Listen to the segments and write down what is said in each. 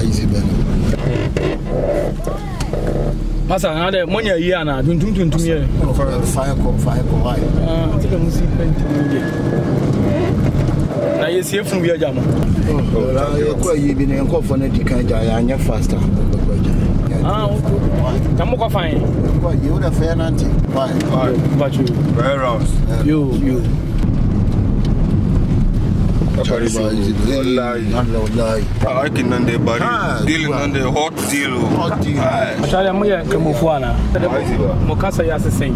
easy ben. Masa na de monya yi ana tuntum ye. Fire why? Take a music penti. Na yes from we ajamo. Oh, ko yi bi ne ko for na di kan ja ya anya faster. Okay. Tamu ko fine. Ko yi o da fair nanti. Why? But you. Very round. You. Wallahi. I can on the body. Dealing on the hot deal. Achale moya kemufuana. Mokasa ya sesen.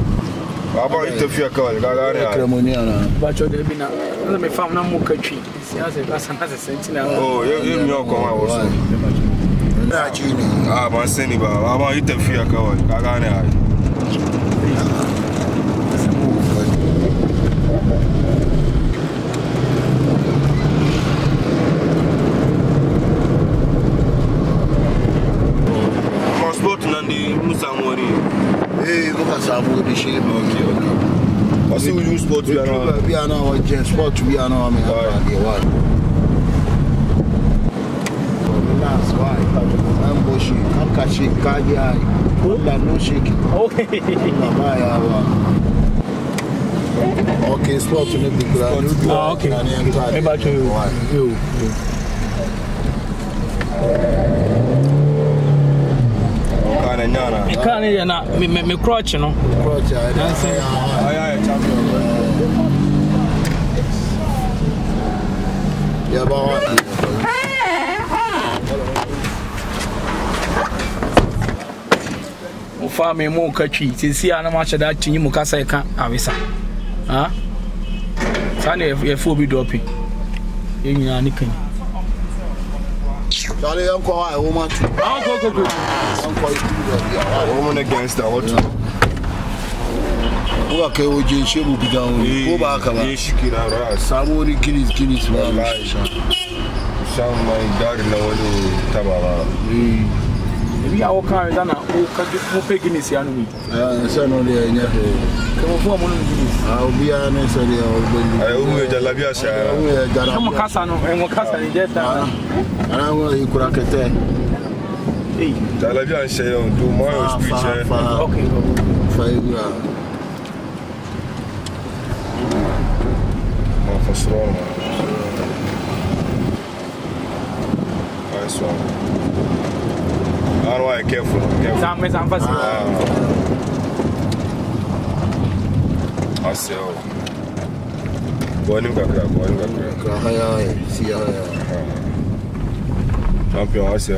About interview call. Cremoniana. But you dey bina. Na me fam na mokatwi. Siasa kasa na sentina. Oh, you know come also. Man send ba. About interview call. Kagane. I see we use sport. We are now sport. We are now. That's why. I'm bushy. I'm catching. No shaking. Okay, sport to make the ground. Okay. About you. Can't na me crutch no. Crutch. Champion. Yeah, but Ufa me mo katwi. Sisi ana ma cheda tinyi mu kasa e ka awesa. Ha? Sane e fo bi dopi. E nyina ni kan. Charlie, uncle, I woman. Go. Woman against that. What? Okay, we just should be down. Go back. Somebody Guinness. Some my daddy now do tabala. We are all carried on. Who pay Guinness? Son of the I'll be honest. I will the Labia share. Come on, Cassano, and Moccasa in that. And I will you could have Talabia share on 2 miles speech. Okay. 5 for strong. Nice one. How do I careful? I say, going see champion, I say,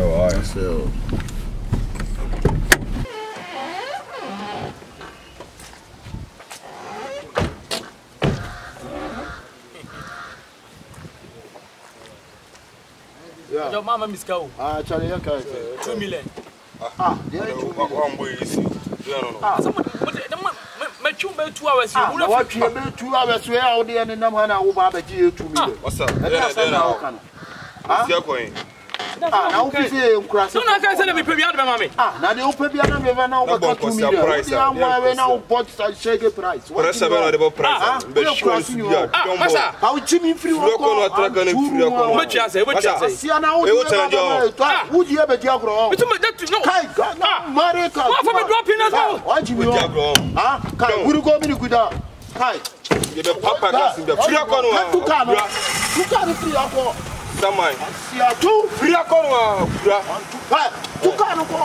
Your mama miss go. Charlie, 2 million. One boy, you see. But 2 hours. What you 2 hours where out there and number now over 2 million. What's up? Then now, if you cross, I can't send me premium, mammy. Now the open piano now over 2 million. I now bought a shake price. What's about price? How Jimmy free walk on a track and what you say? What you say? See now, would you ever get wrong? Marika, dropping us out. What you will? Ah, would you go in with that? Hi, the papa in the free corner. You can't free up. Samai. See, I do free corner. You can't go.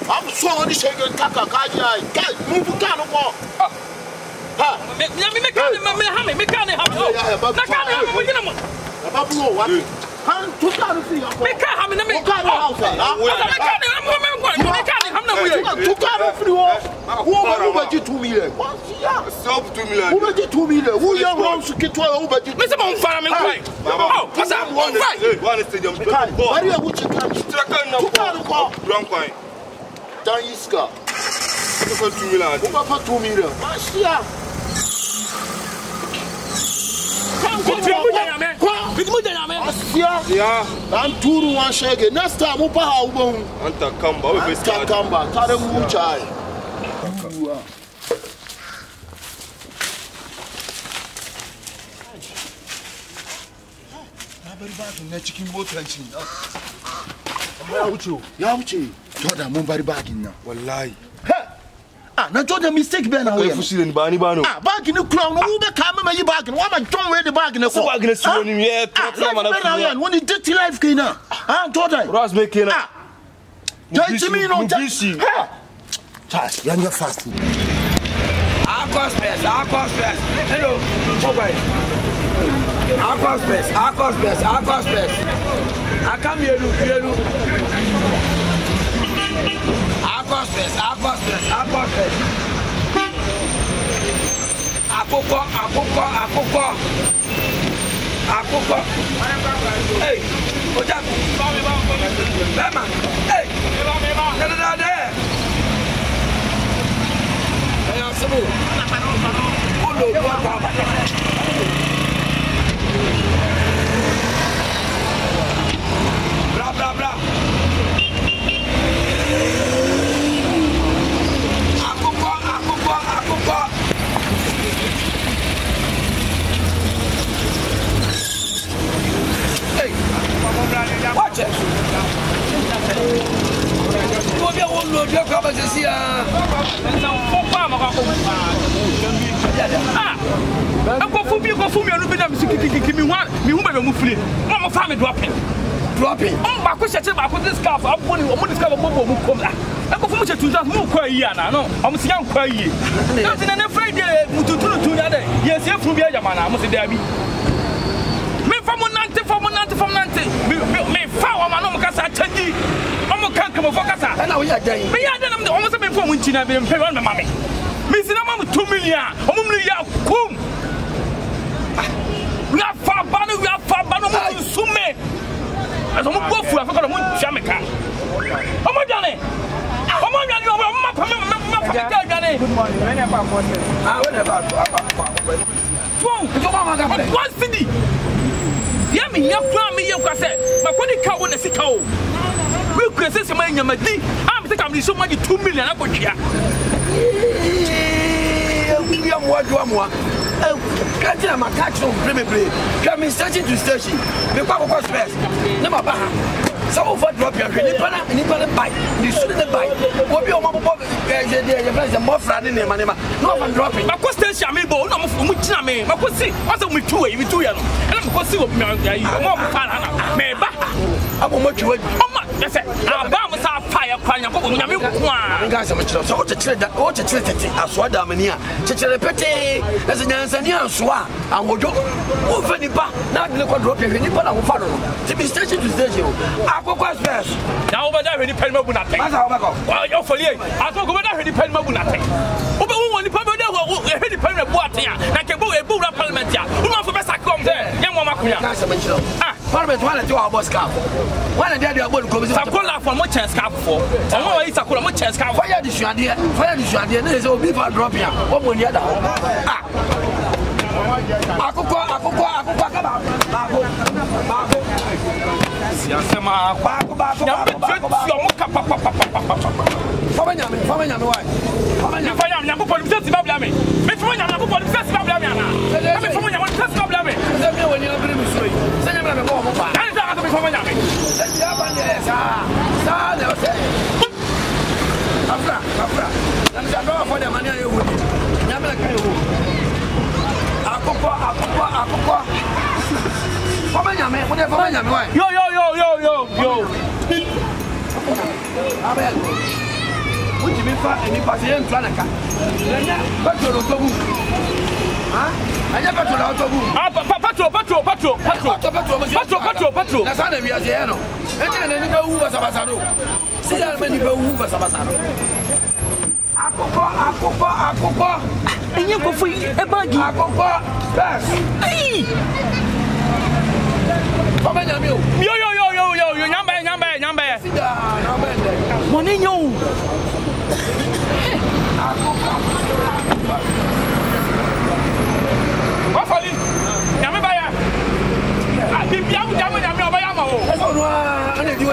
I'm sorry, shaking Taka Kaya. Move to Kano. Asia. Yeah. And Turu one shake. Next time, Upa Haubon. Anta Kamba. Anta Kamba. Tare Muchai. Chicken boat ranching. Yauchi. Jordan, Mumbari bagging now. Wallahi. Ah, na Jordan mistake be na we. Fusi ni bani bano. Ah, bag ni crown who be come me yi bag. Wa ma John we the bag na ko. Bag na si ni me trap na na. When it dirty life kina. Ah, Jordan. Ras make kina. Ah. Just me no busy. Charles, you are fast. Aquaspace. Hello. Okay. Aquaspace. I come here, look. Aquaspace. Akoko. Hey, Ojaku. Bema. Hey. There. Hey, Asabu. Ulo, Bra. Akoko. Hey, watch it. Dropping. Oh, my question about this scarf. I'm putting this scarf. I'm going to just move quiet. No, I'm seeing quiet. That's in an afraid to yes, you're from Yamana. I must say, me from Nante. Me foul my own casa. I'm a canker of Casa. And now we are getting me. I don't know almost before when China been paying on the mommy. Miss Namam 2 million. Only ya come. We are far banner, Sume. As I'm go for Africa, Jamaica. Oh, my Johnny. Oh, my Johnny. Good morning. One city. Yami, you cassette. My body cow on the sick cow. We could say some money. I'm thinking so much 2 million. I put here. We are what Catching a catch on Play. Coming station to station. The Papa Space. Never back. Some of what drop your Nipana bike. You shouldn't buy. What your mama the more friend in the money. No one dropping. My question, Shamibo, no Muchame. My question, what's with 2 and I'm going to see what I will much away. That's it. Our bombs are fire crying. Guys, I'm so to treat that. What a treat. I saw Damania. Chicharepete as an Tanzania Swa. I will go over the bar. Not the drop your Nippon. I will follow. To be station to station. I go quite fast. Now, over there, any pen will not take. Well, you're for you. I don't go over there, any pen will not take. Over one, the public will hit the pen of water. I can go a bull of parliament. Who wants to best I come there? Young woman, Parliament, one and 2 hours scarf. One and the other one comes up for much chance scarf for. I know it's a much chance scarf. Fire this idea. There's a big drop here. What will you do? Akoko. Yo. Amen. What you mean for any patient Flanaka? Patrol autobus. I never to autobus. Patrol. That's how we are there. And then who was Abasano. See how many who was Abasano. Akoko. And you go for a baggy. Akoko. Hey. Yo, number. Money, yo. What for you? Yamabaya. I think you have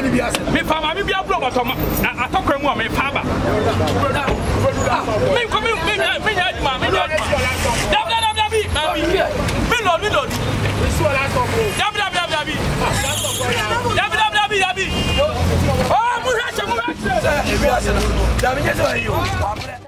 woni bi ase me fa ma me bia bro botoma atokwa mu me fa ba me ko me nya ma me nya dabi me lo dabi oh mu ha che ebi ase no dabi nyese wa yo